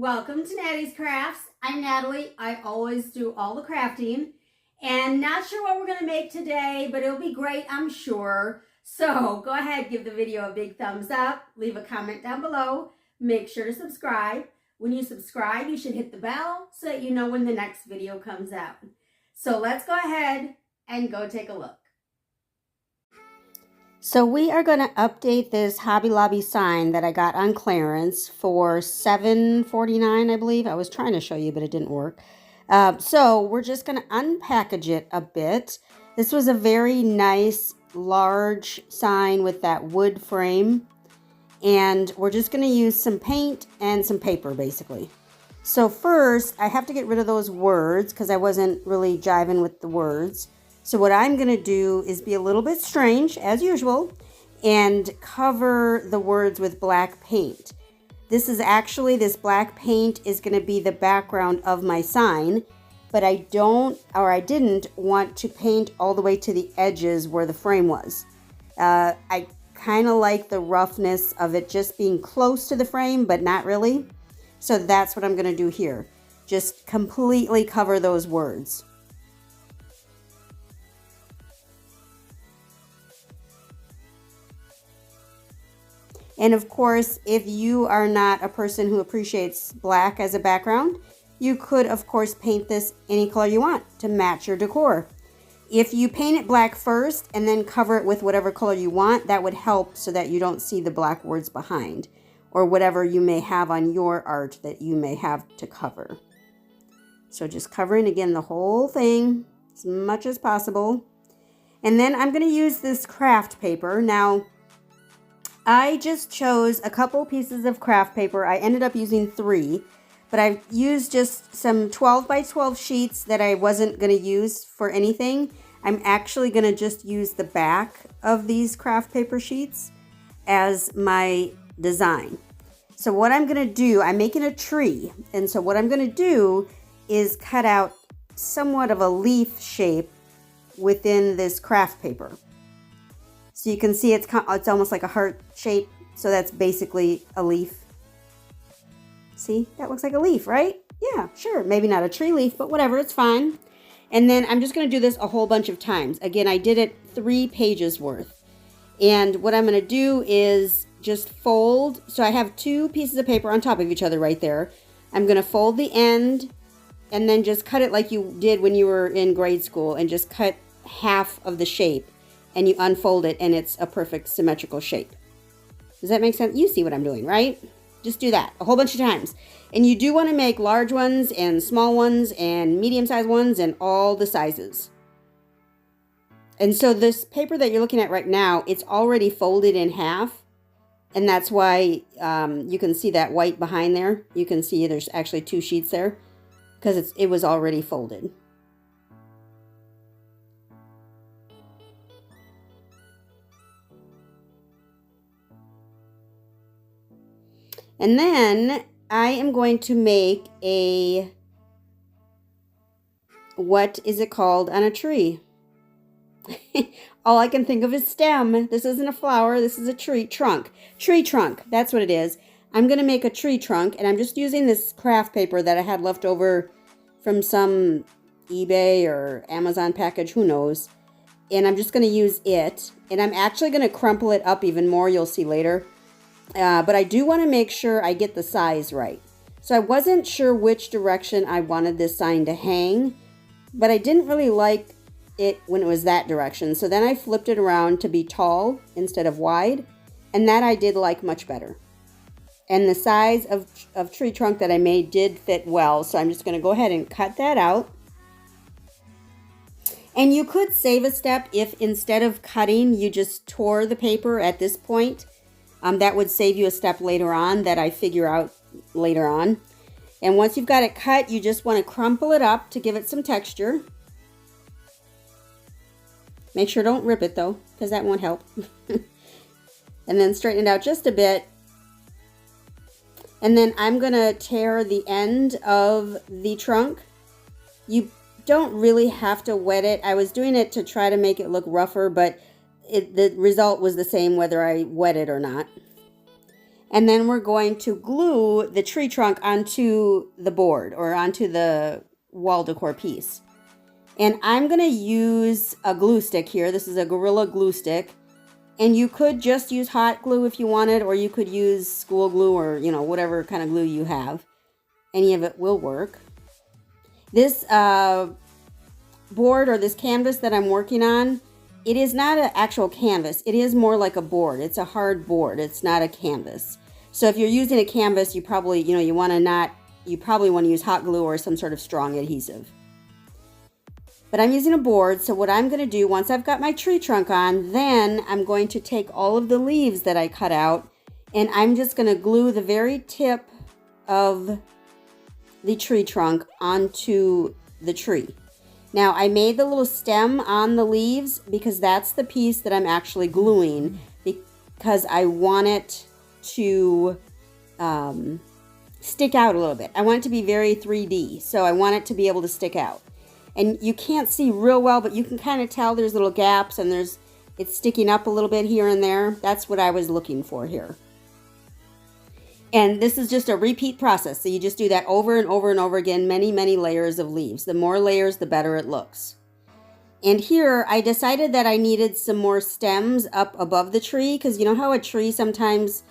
Welcome to Nattys Crafts. I'm Natalie. I always do all the crafting and not sure what we're going to make today, but it'll be great, I'm sure. So go ahead, give the video a big thumbs up, leave a comment down below, make sure to subscribe. When you subscribe, you should hit the bell so that you know when the next video comes out. So let's go ahead and go take a look. So we are going to update this Hobby Lobby sign that I got on clearance for $7.49, I believe. I was trying to show you, but it didn't work. So we're just going to unpackage it a bit. This was a very nice, large sign with that wood frame. And we're just going to use some paint and some paper, basically. So first, I have to get rid of those words because I wasn't really jiving with the words. So what I'm going to do is be a little bit strange, as usual, and cover the words with black paint. This black paint is going to be the background of my sign, but I didn't want to paint all the way to the edges where the frame was. I kind of like the roughness of it just being close to the frame, but not really. So that's what I'm going to do here. Just completely cover those words. And of course, if you are not a person who appreciates black as a background, you could, of course, paint this any color you want to match your decor. If you paint it black first and then cover it with whatever color you want, that would help so that you don't see the black words behind or whatever you may have on your art that you may have to cover. So just covering again the whole thing as much as possible. And then I'm going to use this craft paper. Now, I just chose a couple pieces of craft paper. I ended up using 3, but I used just some 12 by 12 sheets that I wasn't going to use for anything. I'm actually going to just use the back of these craft paper sheets as my design. So what I'm going to do, I'm making a tree. And so what I'm going to do is cut out somewhat of a leaf shape within this craft paper. So you can see it's almost like a heart shape. So that's basically a leaf. See, that looks like a leaf, right? Yeah, sure. Maybe not a tree leaf, but whatever, it's fine. And then I'm just going to do this a whole bunch of times. Again, I did it 3 pages worth. And what I'm going to do is just fold. So I have 2 pieces of paper on top of each other right there. I'm going to fold the end and then just cut it like you did when you were in grade school and just cut half of the shape. And you unfold it and it's a perfect symmetrical shape. Does that make sense? You see what I'm doing, right? Just do that a whole bunch of times. And you do want to make large ones and small ones and medium-sized ones and all the sizes. And so this paper that you're looking at right now, it's already folded in half. And that's why you can see that white behind there. You can see there's actually 2 sheets there because it was already folded. And then I am going to make a, what is it called on a tree? All I can think of is stem. This isn't a flower. This is a tree trunk. Tree trunk. That's what it is. I'm going to make a tree trunk, and I'm just using this craft paper that I had left over from some eBay or Amazon package, who knows. And I'm just going to use it. And I'm actually going to crumple it up even more. You'll see later. But I do want to make sure I get the size right. So I wasn't sure which direction I wanted this sign to hang, but I didn't really like it when it was that direction. So then I flipped it around to be tall instead of wide, and that I did like much better. And the size of tree trunk that I made did fit well, so I'm just going to go ahead and cut that out. And you could save a step if instead of cutting, you just tore the paper at this point. That would save you a step later on that I figure out later on. And once you've got it cut, you just want to crumple it up to give it some texture. Make sure don't rip it though, because that won't help. And then straighten it out just a bit. And then I'm going to tear the end of the trunk. You don't really have to wet it. I was doing it to try to make it look rougher, but the result was the same whether I wet it or not. And then we're going to glue the tree trunk onto the board or onto the wall decor piece. And I'm going to use a glue stick here. This is a Gorilla glue stick. And you could just use hot glue if you wanted, or you could use school glue or, whatever kind of glue you have. Any of it will work. This board or this canvas that I'm working on, it is not an actual canvas. It is more like a board. It's a hard board. It's not a canvas. So if you're using a canvas, you probably, you probably want to use hot glue or some sort of strong adhesive. But I'm using a board, so what I'm going to do, once I've got my tree trunk on, then I'm going to take all of the leaves that I cut out, and I'm just going to glue the very tip of the tree trunk onto the tree. Now, I made the little stem on the leaves because that's the piece that I'm actually gluing, because I want it to stick out a little bit. I want it to be very 3D, so I want it to be able to stick out. And you can't see real well, but you can kind of tell there's little gaps and it's sticking up a little bit here and there. That's what I was looking for here. And this is just a repeat process. So you just do that over and over and over again, many, many layers of leaves. The more layers, the better it looks. And here I decided that I needed some more stems up above the tree, because you know how a tree sometimes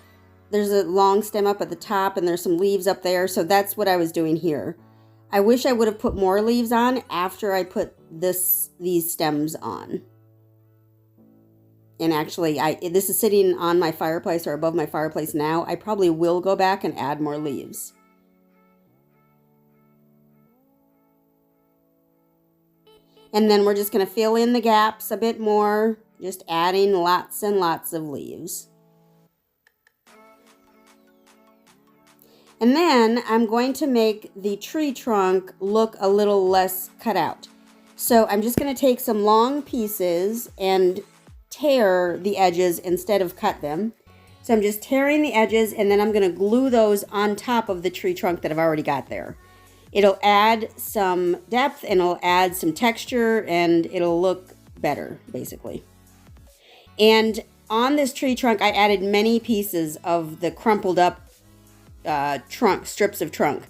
there's a long stem up at the top and there's some leaves up there. So that's what I was doing here. I wish I would have put more leaves on after I put these stems on. And actually, this is sitting on my fireplace or above my fireplace now. I probably will go back and add more leaves. And then we're just going to fill in the gaps a bit more, just adding lots and lots of leaves. And then I'm going to make the tree trunk look a little less cut out. So I'm just going to take some long pieces and tear the edges instead of cut them. So I'm just tearing the edges, and then I'm going to glue those on top of the tree trunk that I've already got there. It'll add some depth and it'll add some texture and it'll look better, basically. And on this tree trunk, I added many pieces of the crumpled up strips of trunk.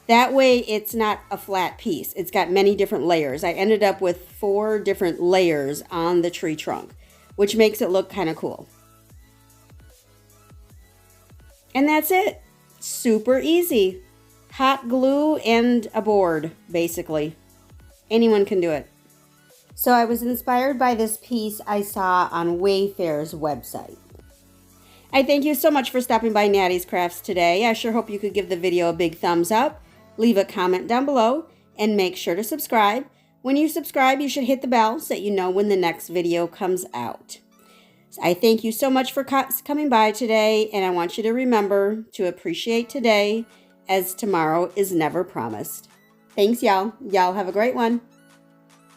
That way it's not a flat piece. It's got many different layers. I ended up with 4 different layers on the tree trunk, which makes it look kind of cool. And that's it. Super easy. Hot glue and a board, basically. Anyone can do it. So I was inspired by this piece I saw on Wayfair's website. I thank you so much for stopping by Nattys Crafts today. I sure hope you could give the video a big thumbs up, leave a comment down below, and make sure to subscribe. When you subscribe, you should hit the bell so that you know when the next video comes out. So I thank you so much for coming by today, and I want you to remember to appreciate today, as tomorrow is never promised. Thanks, y'all. Y'all have a great one.